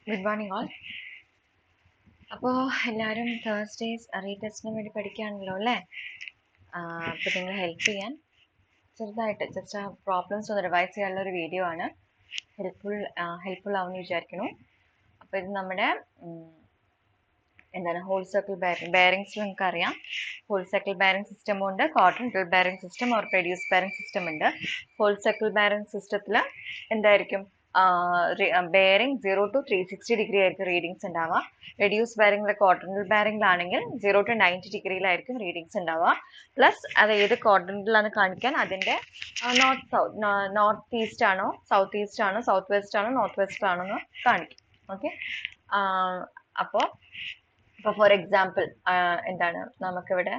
Good morning all. അപ്പോൾ എല്ലാവരും Thursdays റീടെസ്റ്റിന് വേണ്ടി പഠിക്കുകയാണല്ലോ അല്ലേ? അപ്പോൾ നിങ്ങൾ ഹെൽപ്പ് ചെയ്യാൻ ചെറുതായിട്ട് ജസ്റ്റ് ആ പ്രോബ്ലംസ് ഒന്ന് റിവൈസ് ചെയ്യാനുള്ള ഒരു വീഡിയോ ആണ്. ഹെൽപ്ഫുൾ ആവുമെന്ന് വിചാരിക്കുന്നു. അപ്പോൾ ഇത് നമ്മുടെ എന്താണ് ഹോൾ സർക്കിൾ ബെയറിങ്സ് നിങ്ങൾക്ക് അറിയാം. ഹോൾ സർക്കിൾ ബെയറിംഗ് സിസ്റ്റം ഉണ്ട്, quadrantal bearing system or radius bearing system ഉണ്ട്. ഹോൾ സർക്കിൾ ബെയറിംഗ് സിസ്റ്റത്തിൽ എന്തായിരിക്കും ബെയറിംഗ് 0 to 360 ഡിഗ്രി ആയിരിക്കും റീഡിങ്സ് ഉണ്ടാവുക. റെഡ്യൂസ് ബെയറിംഗിലെ ക്വാഡ്രന്റൽ ബെയറിംഗിലാണെങ്കിൽ 0 to 90 ഡിഗ്രിയിലായിരിക്കും റീഡിങ്സ് ഉണ്ടാവുക. പ്ലസ് അത് ഏത് ക്വാഡ്രന്റിലാണ് കാണിക്കാൻ, അതിന്റെ നോർത്ത് ഈസ്റ്റ് ആണോ, സൗത്ത് ഈസ്റ്റ് ആണോ, സൗത്ത് വെസ്റ്റ് ആണോ, നോർത്ത് വെസ്റ്റ് ആണോ എന്ന് കാണിക്കും. ഓക്കെ, അപ്പോൾ ഫോർ എക്സാമ്പിൾ എന്താണ് നമുക്കിവിടെ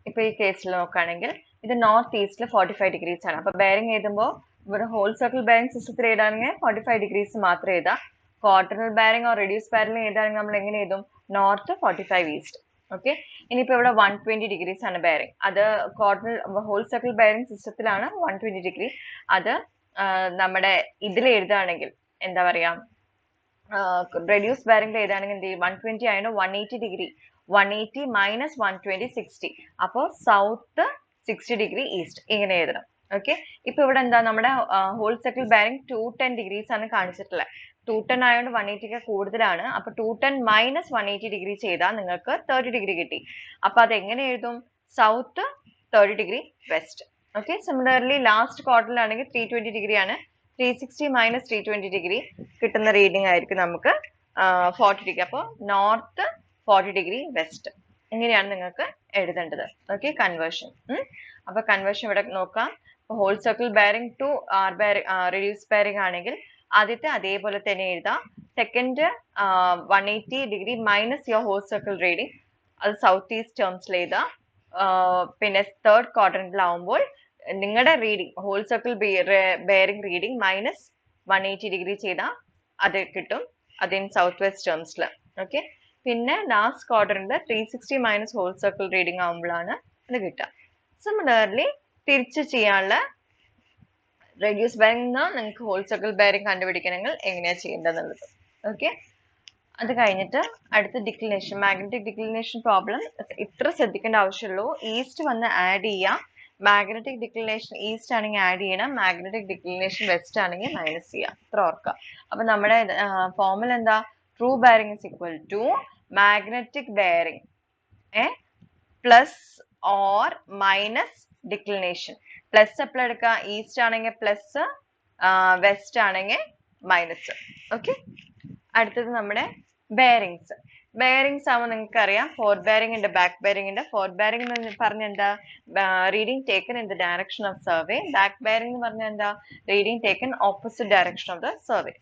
ഇപ്പൊ ഈ കേസിൽ നോക്കുകയാണെങ്കിൽ ഇത് നോർത്ത് ഈസ്റ്റിൽ 45 ഡിഗ്രീസ് ആണ്. അപ്പൊ ബെയറിംഗ് എഴുതുമ്പോൾ ഇവിടെ ഹോൾ സർക്കിൾ ബെയറിംഗ് സിസ്റ്റത്തിൽ എഴുതാണെങ്കിൽ 45 ഡിഗ്രീസ് മാത്രം എഴുതാം. ക്വാർട്ടറൽ ബെയറിംഗ് ഓർ റെഡ്യൂസ് ബെയറിംഗ് എഴുതാണെങ്കിൽ നമ്മൾ എങ്ങനെ എഴുതും? North 45 east. ഓക്കെ, ഇനിയിപ്പോ ഇവിടെ 120 ഡിഗ്രീസ് ആണ് ബെയറിംഗ്. അത് ഹോൾ സർക്കിൾ ബെയറിംഗ് സിസ്റ്റത്തിലാണ് 120 ഡിഗ്രി. അത് നമ്മുടെ ഇതിൽ എഴുതുകയാണെങ്കിൽ എന്താ പറയാ, റെഡ്യൂസ് ബെയറിംഗ് എഴുതുകയാണെങ്കിൽ എന്ത് ചെയ്യും? 120 ആയതുകൊണ്ട് 180 ഡിഗ്രി, 180 മൈനസ് 120 60. അപ്പോൾ സൗത്ത് 60 ഡിഗ്രി ഈസ്റ്റ് ഇങ്ങനെ എഴുതണം. ഓക്കെ, ഇപ്പൊ ഇവിടെ എന്താ നമ്മുടെ ഹോൾ സർക്കിൾ ബെയറിംഗ് 210 ഡിഗ്രീസ് ആണ് കാണിച്ചിട്ടുള്ളത്. 210 ആയതുകൊണ്ട് 180 കൂടുതലാണ്. അപ്പൊ 210 മൈനസ് 180 ഡിഗ്രി ചെയ്താൽ നിങ്ങൾക്ക് 30 ഡിഗ്രി കിട്ടി. അപ്പൊ അത് എങ്ങനെ എഴുതും? South 30 degree west. Okay, similarly last ക്വാർട്ടറിലാണെങ്കിൽ 320 ഡിഗ്രി ആണ്. 360 മൈനസ് 320 ഡിഗ്രി കിട്ടുന്ന റീഡിംഗ് ആയിരിക്കും നമുക്ക് 40 ഡിഗ്രി. അപ്പോൾ നോർത്ത് 40 ഡിഗ്രി വെസ്റ്റ് ഇങ്ങനെയാണ് നിങ്ങൾക്ക് എഴുതേണ്ടത്. Okay, conversion. അപ്പൊ കൺവേർഷൻ ഇവിടെ നോക്കാം. Whole circle bearing to reduce bearing ആണെങ്കിൽ ആദ്യത്തെ അതേപോലെ തന്നെ എഴുതാം. Second 180 degree minus your whole circle reading, അത് സൗത്ത് ഈസ്റ്റ് ടേംസിൽ എഴുതാം. പിന്നെ തേർഡ് ക്വാഡ്രന്റിലാവുമ്പോൾ നിങ്ങളുടെ reading whole circle bearing reading minus 180 degree ചെയ്താൽ അത് കിട്ടും, അതിൻ സൗത്ത് വെസ്റ്റ് ടേംസിൽ. ഓക്കെ, പിന്നെ last quadrant 360 minus whole circle reading ആവുമ്പോഴാണ് അത് കിട്ടുക. സിമിലർലി തിരിച്ച് ചെയ്യാനുള്ള റെഡ്യൂസ് ബെയറിംഗ് നിങ്ങൾക്ക് ഹോൾ സർക്കിൾ ബെയറിംഗ് കണ്ടുപിടിക്കണമെങ്കിൽ എങ്ങനെയാണ് ചെയ്യേണ്ടതെന്നുള്ളത്. ഓക്കെ, അത് കഴിഞ്ഞിട്ട് അടുത്ത ഡിക്ലിനേഷൻ, മാഗ്നറ്റിക് ഡിക്ലിനേഷൻ പ്രോബ്ലം ഇത്ര ശ്രദ്ധിക്കേണ്ട ആവശ്യമുള്ളൂ. ഈസ്റ്റ് വന്ന് ആഡ് ചെയ്യാം. മാഗ്നറ്റിക് ഡിക്ലിനേഷൻ ഈസ്റ്റ് ആണെങ്കിൽ ആഡ് ചെയ്യണം, മാഗ്നറ്റിക് ഡിക്ലിനേഷൻ വെസ്റ്റ് ആണെങ്കിൽ മൈനസ് ചെയ്യാം. ഇത്ര ഓർക്കുക. അപ്പൊ നമ്മുടെ ഫോർമുല എന്താ? True bearing is equal to magnetic bearing plus or minus declination. Plus എപ്പോഴും എടുക്കുക? ഈസ്റ്റ് ആണെങ്കിൽ പ്ലസ്, വെസ്റ്റ് ആണെങ്കിൽ മൈനസ്. ഓക്കെ, അടുത്തത് നമ്മുടെ ബെയറിങ്സ്. ബെയറിങ്സ് ആവുമ്പോൾ നിങ്ങൾക്ക് അറിയാം, ഫോർത്ത് ബെയറിംഗ് ഉണ്ട്, ബാക്ക് ബെയറിംഗ് ഉണ്ട്. ഫോർത്ത് ബെയറിംഗ് എന്ന് പറഞ്ഞ എന്താ? Reading taken in the direction of survey. Back bearing എന്ന് പറഞ്ഞ എന്താ? Reading taken opposite direction of the survey.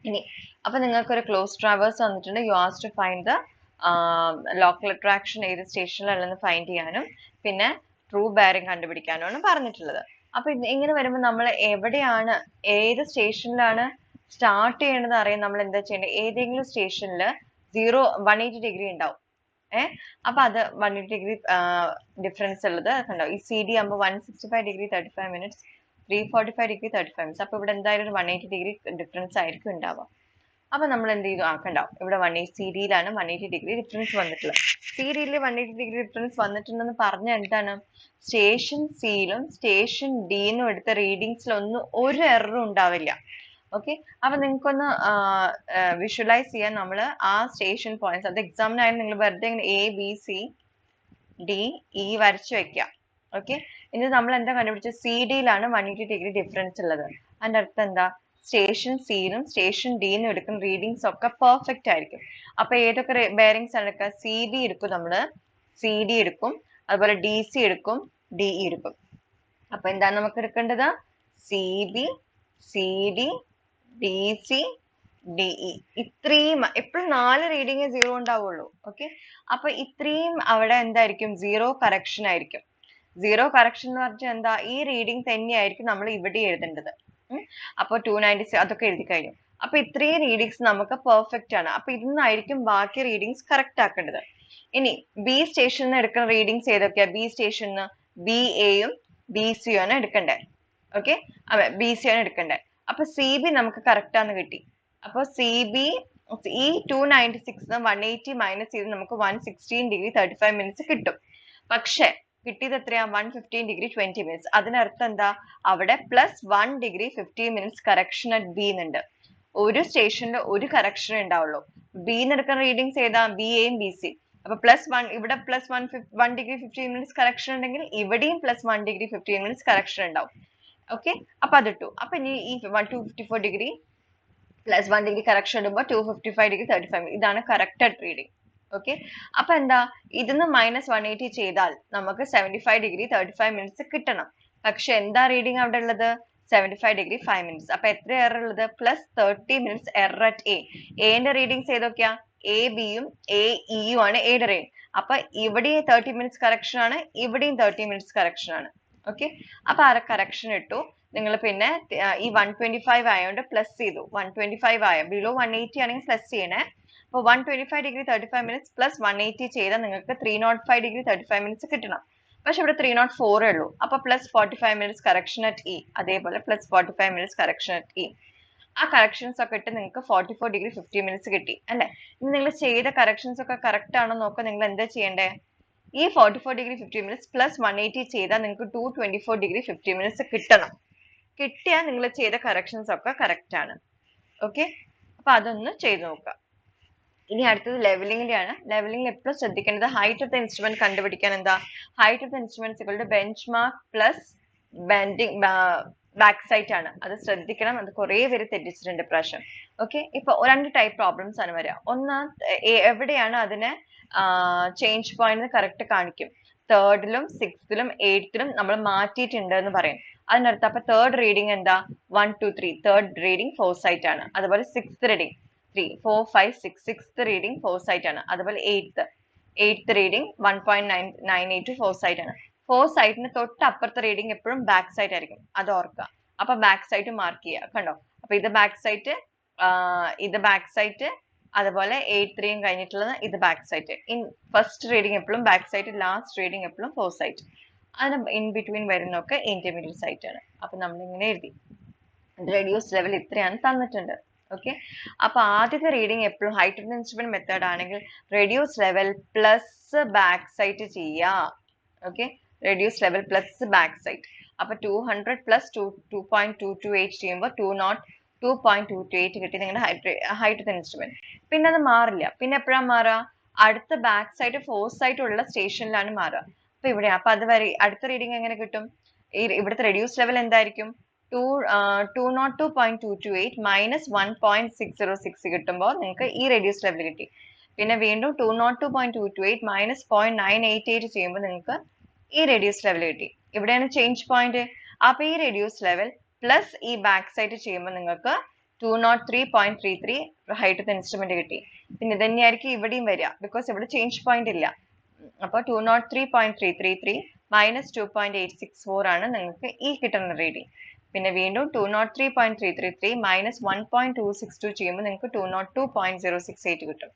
ഇനി അപ്പൊ നിങ്ങൾക്ക് ഒരു ക്ലോസ് ട്രാവേഴ്സ് വന്നിട്ടുണ്ട്. You has to find the local attraction ഏത് സ്റ്റേഷനിലല്ലെന്ന് ഫൈൻഡ് ചെയ്യാനും പിന്നെ ട്രൂ ബെയറിംഗ് കണ്ടുപിടിക്കാനുമാണ് പറഞ്ഞിട്ടുള്ളത്. അപ്പൊ ഇങ്ങനെ വരുമ്പോൾ നമ്മൾ എവിടെയാണ്, ഏത് സ്റ്റേഷനിലാണ് സ്റ്റാർട്ട് ചെയ്യേണ്ടത് അറിയാൻ നമ്മൾ എന്താ ചെയ്യേണ്ടത്? ഏതെങ്കിലും സ്റ്റേഷനിൽ 180 ഡിഗ്രി ഉണ്ടാവും. അപ്പൊ അത് 180 ഡിഗ്രി ഡിഫറൻസ് ഉള്ളത് കണ്ടോ? ഈ സി ഡി ആകുമ്പോൾ 165 ഡിഗ്രി 35 മിനിറ്റ്സ്, 345 ഡിഗ്രി 35 മിനിറ്റ്സ്. അപ്പൊ ഇവിടെ എന്തായാലും ഒരു 180 ഡിഗ്രി ഡിഫറൻസ് ആയിരിക്കും ഉണ്ടാവുക. അപ്പൊ നമ്മൾ എന്ത് ചെയ്തു? ആക്കണ്ടാവും ഇവിടെ 180 സി ഡിയിലാണ് 180 ഡിഗ്രി ഡിഫറൻസ് വന്നിട്ടുള്ളത്. സി ഡിയിൽ 180 ഡിഗ്രി ഡിഫറൻസ് വന്നിട്ടുണ്ടെന്ന് പറഞ്ഞ എന്താണ്? സ്റ്റേഷൻ സിയിലും സ്റ്റേഷൻ ഡിന്നും എടുത്ത റീഡിങ്സിലൊന്നും ഒരു എററും ഉണ്ടാവില്ല. ഓക്കെ, അപ്പൊ നിങ്ങൾക്കൊന്ന് വിഷ്വലൈസ് ചെയ്യാൻ നമ്മൾ ആ സ്റ്റേഷൻ പോയിന്റ്സ്, അത് എക്സാമിനായാലും നിങ്ങൾ വെറുതെ ഇങ്ങനെ ABCDE വരച്ചു വെക്കാം. ഓക്കെ, ഇനി നമ്മൾ എന്താ കണ്ടുപിടിച്ചത്? സി ഡിയിലാണ് 180 ഡിഗ്രി ഡിഫറൻസ് ഉള്ളത്. അതിന്റെ അർത്ഥം എന്താ? സ്റ്റേഷൻ സിയിലും സ്റ്റേഷൻ ഡിന്നും എടുക്കുന്ന റീഡിങ്സ് ഒക്കെ പെർഫെക്റ്റ് ആയിരിക്കും. അപ്പൊ ഏതൊക്കെ ബെയറിങ്സ് ആണ് എടുക്കുക? CB എടുക്കും, നമ്മള് CD എടുക്കും, അതുപോലെ DC എടുക്കും, DE എടുക്കും. അപ്പൊ എന്താണ് നമുക്ക് എടുക്കേണ്ടത്? CB, CD, DC, DE. ഇത്രയും എപ്പോഴും 4 റീഡിങ് 0 ഉണ്ടാവുള്ളൂ. ഓക്കെ, അപ്പൊ ഇത്രയും അവിടെ എന്തായിരിക്കും? 0 കറക്ഷൻ ആയിരിക്കും. 0 കറക്ഷൻ എന്ന് പറഞ്ഞാൽ എന്താ? ഈ റീഡിങ് തന്നെയായിരിക്കും നമ്മൾ ഇവിടെ എഴുതേണ്ടത്. അപ്പൊ 296 അതൊക്കെ എഴുതി കഴിഞ്ഞു. അപ്പൊ ഇത്രയും റീഡിങ്സ് നമുക്ക് പെർഫെക്റ്റ് ആണ്. അപ്പൊ ഇന്നായിരിക്കും ബാക്കി റീഡിങ്സ് കറക്റ്റ് ആക്കേണ്ടത്. ഇനി ബി സ്റ്റേഷനിൽ എടുക്കുന്ന റീഡിങ്സ് ഏതൊക്കെയാ? ബി സ്റ്റേഷനിൽ BA യും BC യും ആണ് എടുക്കണ്ടേ. ഓക്കെ, അതെ ബി സി ആണ് എടുക്കേണ്ടത്. അപ്പൊ സി ബി നമുക്ക് കറക്റ്റ് ആണെന്ന് കിട്ടി. അപ്പൊ സി ബി ഈ 296 180 മൈനസ് ചെയ്ത് നമുക്ക് 116 ഡിഗ്രി 35 മിനിറ്റ്സ് കിട്ടും. പക്ഷെ കിട്ടിയത് എത്രയാ? 115 ഡിഗ്രി 20 മിനിറ്റ്സ്. അതിനർത്ഥം എന്താ? അവിടെ +1 degree 15 minutes correction at B എന്നുണ്ട്. ഒരു സ്റ്റേഷനിൽ ഒരു കറക്ഷൻ ഉണ്ടാവുള്ളൂ. ബി എടുക്കുന്ന റീഡിങ്സ് ഏതാ? ബി എയും ബി സി. അപ്പൊ +1 ഇവിടെ +1 ഡിഗ്രി 15 മിനിറ്റ്സ് കറക്ഷൻ ഉണ്ടെങ്കിൽ ഇവിടെയും +1 ഡിഗ്രി 15 മിനിറ്റ്സ് കറക്ഷൻ ഉണ്ടാവും. ഓക്കെ, അപ്പൊ അതിട്ടു. അപ്പൊ ഇനി ഈ 254 ഡിഗ്രി +1 ഡിഗ്രി കറക്ഷൻ ഇടുമ്പോൾ 255 ഡിഗ്രി 35 മിനിറ്റ്. ഇതാണ് കറക്റ്റ് റീഡിങ്. ഓക്കെ, അപ്പൊ എന്താ? ഇതിന്ന് -180 ചെയ്താൽ നമുക്ക് 75 ഡിഗ്രി 35 മിനിറ്റ്സ് കിട്ടണം. പക്ഷെ എന്താ റീഡിങ് അവിടെ ഉള്ളത്? 75 ഡിഗ്രി 5 മിനിറ്റ്സ്. അപ്പൊ എത്ര എറർ ഉള്ളത്? +30 മിനിറ്റ്സ് എറർ അറ്റ് എ. എന്റെ റീഡിങ്സ് ഏതൊക്കെയാ? എ ബിയും എ ഇയും ആണ് എയുടെ റീഡിങ്. അപ്പൊ ഇവിടെയും 30 മിനിറ്റ്സ് കറക്ഷൻ ആണ്, ഇവിടെയും 30 മിനിറ്റ്സ് കറക്ഷൻ ആണ്. ഓക്കെ, അപ്പൊ ആ കറക്ഷൻ ഇട്ടു. നിങ്ങൾ പിന്നെ ഈ 125 ആയതുകൊണ്ട് പ്ലസ് ചെയ്തു. 125 ആയ ബിലോ 180 ആണെങ്കിൽ പ്ലസ് ചെയ്യണേ. അപ്പോൾ 125 ഡിഗ്രി 35 മിനിറ്റ്സ് പ്ലസ് 180 ചെയ്താൽ നിങ്ങൾക്ക് 305 ഡിഗ്രി 35 മിനിറ്റ്സ് കിട്ടണം. പക്ഷെ ഇവിടെ 304 ഉള്ളൂ. അപ്പൊ +45 മിനിറ്റ്സ് കറക്ഷൻ അറ്റ് ഇ. അതേപോലെ +45 മിനിറ്റ്സ് കറക്ഷൻ അറ്റ് ഇ. ആ കറക്ഷൻസ് ഒക്കെ ഇട്ട് നിങ്ങൾക്ക് 44 ഡിഗ്രി 50 മിനിറ്റ്സ് കിട്ടി അല്ലെ? ഇനി നിങ്ങൾ ചെയ്ത കറക്ഷൻസ് ഒക്കെ കറക്റ്റ് ആണോ നോക്കാൻ നിങ്ങൾ എന്താ ചെയ്യേണ്ടേ? ഈ 44 ഡിഗ്രി 50 മിനിറ്റ്സ് പ്ലസ് 180 ചെയ്താൽ നിങ്ങൾക്ക് 224 ഡിഗ്രി 50 മിനിറ്റ്സ് കിട്ടണം. കിട്ടിയാൽ നിങ്ങൾ ചെയ്ത കറക്ഷൻസ് ഒക്കെ കറക്റ്റ് ആണ്. ഓക്കെ, അപ്പൊ അതൊന്ന് ചെയ്ത് നോക്കുക. ഇനി അടുത്തത് ലെവലിംഗിന്റെ ആണ്. ലെവലിംഗിൽ എപ്പോഴും ശ്രദ്ധിക്കേണ്ടത് ഹൈറ്റ് ഓഫ് ദ ഇൻസ്ട്രുമെന്റ് കണ്ടുപിടിക്കാൻ എന്താ? Height of the instruments bench mark plus bending back site ആണ്. അത് ശ്രദ്ധിക്കണം. അത് കുറെ പേര് തെറ്റിച്ചിട്ടുണ്ട് പ്രാവശ്യം. ഓക്കെ, ഇപ്പൊ 2 ടൈപ്പ് പ്രോബ്ലംസ് ആണ് വരിക. ഒന്ന് എവിടെയാണ് അതിനെ ചേഞ്ച് പോയിന്റ് കറക്റ്റ് കാണിക്കും. 3rd-ലും 6th-ലും 8th-ലും നമ്മൾ മാറ്റിയിട്ടുണ്ട് എന്ന് പറയും. അതിനർത്ഥം അപ്പൊ 3rd റീഡിങ് എന്താ? 1 2 3. 3rd റീഡിങ് ഫോർസൈറ്റ് ആണ്. അതുപോലെ 6th reading 3 4 5 6. 6th reading foresight ആണ്. അതുപോലെ 8th റീഡിങ് 1.982 ഫോർസൈറ്റ് ആണ്. ഫോർസൈറ്റിന് തൊട്ട് അപ്പുറത്തെ റീഡിങ് എപ്പോഴും ബാക്ക് സൈറ്റ് ആയിരിക്കും. അത് ഓർക്കുക. അപ്പൊ ബാക്ക് സൈറ്റ് മാർക്ക് ചെയ്യുക. കണ്ടോ? അപ്പൊ ഇത് ബാക്ക് സൈറ്റ്, ഇത് ബാക്ക് സൈറ്റ്, അതുപോലെ 8-3 കഴിഞ്ഞിട്ടുള്ളത് ഇത് back site. In first reading എപ്പോഴും ബാക്ക് സൈറ്റ്, ലാസ്റ്റ് റീഡിങ് എപ്പോഴും ഫോർസൈറ്റ്. അതിന് ഇൻ ബിറ്റ്വീൻ വരുന്നൊക്കെ ഇന്റർമീഡിയറ്റ് സൈറ്റ് ആണ്. അപ്പൊ നമ്മൾ ഇങ്ങനെ എഴുതി. റെഡ്യൂസ് ലെവൽ ഇത്രയാണ് തന്നിട്ടുണ്ട്. ഓക്കെ, അപ്പൊ ആദ്യത്തെ റീഡിങ് എപ്പോഴും height of the instrument method ആണെങ്കിൽ reduce level plus back sight ചെയ്യാം. Okay, reduce level plus back sight. അപ്പൊ 200 പ്ലസ് 2.228 ചെയ്യുമ്പോൾ 202.228 കിട്ടി നിങ്ങളുടെ ഹൈറ്റ് ഓഫ് ദ ഇൻസ്ട്രുമെന്റ്. പിന്നെ അത് മാറില്ല. പിന്നെ എപ്പോഴാണ് മാറുക? അടുത്ത ബാക്ക് സൈറ്റ് ഫോർസൈറ്റ് ഉള്ള സ്റ്റേഷനിലാണ് മാറുക. അപ്പൊ ഇവിടെ അപ്പൊ അത് വരെ അടുത്ത റീഡിങ് എങ്ങനെ കിട്ടും? ഇവിടുത്തെ റെഡ്യൂസ് ലെവൽ എന്തായിരിക്കും? 202.228 മൈനസ് 1.606 കിട്ടുമ്പോൾ നിങ്ങൾക്ക് ഈ റെഡ്യൂസ് ലെവൽ കിട്ടി. പിന്നെ വീണ്ടും 202.228 മൈനസ് 0.988 ചെയ്യുമ്പോൾ നിങ്ങൾക്ക് ഈ റെഡ്യൂസ് ലെവൽ കിട്ടി. ഇവിടെയാണ് ചേഞ്ച് പോയിന്റ്. അപ്പൊ ഈ റെഡ്യൂസ് ലെവൽ പ്ലസ് ഈ ബാക്ക് സൈറ്റ് ചെയ്യുമ്പോൾ നിങ്ങൾക്ക് 203.33 ഹൈറ്റ് ഓഫ് ദ ഇൻസ്ട്രുമെന്റ് കിട്ടി. പിന്നെ ഇത് തന്നെയായിരിക്കും ഇവിടെയും വരിക. ബിക്കോസ് ഇവിടെ ചേഞ്ച് പോയിന്റ് ഇല്ല. അപ്പൊ 203.333 മൈനസ് 2.864 ആണ് നിങ്ങൾക്ക് ഈ കിട്ടുന്ന റീഡിങ്. പിന്നെ വീണ്ടും 203.333 മൈനസ് 1.262 ചെയ്യുമ്പോൾ നിങ്ങൾക്ക് 202.068 കിട്ടും.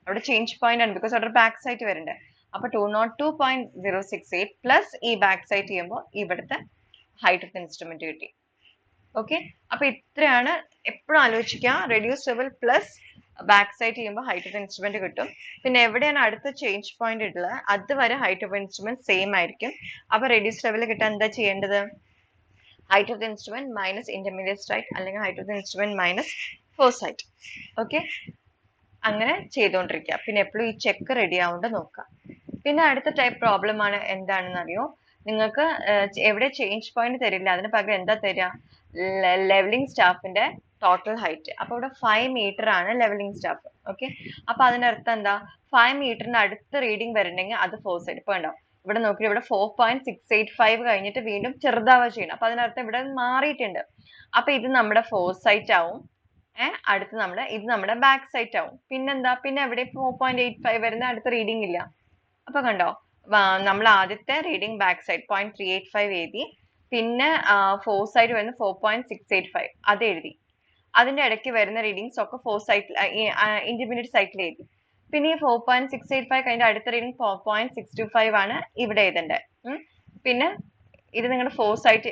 അവിടെ ചേഞ്ച് പോയിന്റ് ആണ്. ബിക്കോസ് അവിടെ ബാക്ക് സൈറ്റ് വരണ്ടേ. അപ്പൊ 202.068 പ്ലസ് ഈ ബാക്ക് സൈറ്റ് ചെയ്യുമ്പോൾ ഇവിടുത്തെ ഹൈറ്റ് ഓഫ് ദ ഇൻസ്ട്രുമെന്റ് കിട്ടി. ഓക്കെ, അപ്പൊ ഇത്രയാണ്. എപ്പോഴും ആലോചിക്കുക, reduce level plus back site ചെയ്യുമ്പോൾ ഹൈറ്റ് ഓഫ് ദ ഇൻസ്ട്രുമെന്റ് കിട്ടും. പിന്നെ എവിടെയാണ് അടുത്ത ചേഞ്ച് പോയിന്റ് ഉള്ളത് അതുവരെ ഹൈറ്റ് ഓഫ് ഇൻസ്ട്രുമെന്റ് സെയിം ആയിരിക്കും. അപ്പൊ റെഡ്യൂസ് ലെവൽ കിട്ടാൻ എന്താ ചെയ്യേണ്ടത്? Height of the instrument minus intermediate sight അല്ലെങ്കിൽ height of the instrument minus foresight. Okay, അങ്ങനെ ചെയ്തുകൊണ്ടിരിക്കുക. പിന്നെ എപ്പോഴും ഈ ചെക്ക് റെഡി ആവുകൊണ്ട് നോക്കുക. പിന്നെ അടുത്ത ടൈപ്പ് പ്രോബ്ലം ആണ് എന്താണെന്ന് അറിയോ? നിങ്ങൾക്ക് എവിടെ ചേഞ്ച് പോയിന്റ് തരില്ല, അതിന് പകരം എന്താ തരിക? ലെവലിംഗ് സ്റ്റാഫിന്റെ ടോട്ടൽ ഹൈറ്റ്. അപ്പൊ ഇവിടെ 5 മീറ്റർ ആണ് ലെവലിംഗ് സ്റ്റാഫ്. ഓക്കെ, അപ്പൊ അതിനർത്ഥം എന്താ? 5 മീറ്ററിന്റെ അടുത്ത റീഡിംഗ് വരണമെങ്കിൽ അത് ഫോർസൈറ്റ്. ഇപ്പൊ ഉണ്ടോ ഇവിടെ നോക്കി, ഇവിടെ 4.685 കഴിഞ്ഞിട്ട് വീണ്ടും ചെറുതാവുക ചെയ്യണം. അപ്പൊ അതിനർത്ഥം ഇവിടെ മാറിയിട്ടുണ്ട്. അപ്പൊ ഇത് നമ്മുടെ ഫോർസൈറ്റ് ആവും. അടുത്ത് ഇത് നമ്മുടെ ബാക്ക് സൈറ്റ് ആവും. പിന്നെന്താ? പിന്നെ എവിടെ 4.85 വരുന്ന അടുത്ത റീഡിംഗ് ഇല്ല. അപ്പൊ കണ്ടോ, നമ്മൾ ആദ്യത്തെ റീഡിംഗ് ബാക്ക് സൈഡ് 0.385 എഴുതി. പിന്നെ ഫോർസൈറ്റ് വരുന്ന 4.685 അത് എഴുതി. അതിന്റെ ഇടയ്ക്ക് വരുന്ന റീഡിങ്സ് ഒക്കെ ഫോർസൈറ്റ് ഇന്റർമീഡിയറ്റ് സൈറ്റിൽ എഴുതി. പിന്നെ ഈ 4.685 കഴിഞ്ഞ അടുത്ത റീഡിംഗ് 4.625 ആണ് ഇവിടെ എഴുതേണ്ടത്. പിന്നെ ഇത് നിങ്ങളുടെ ഫോർസൈറ്റ്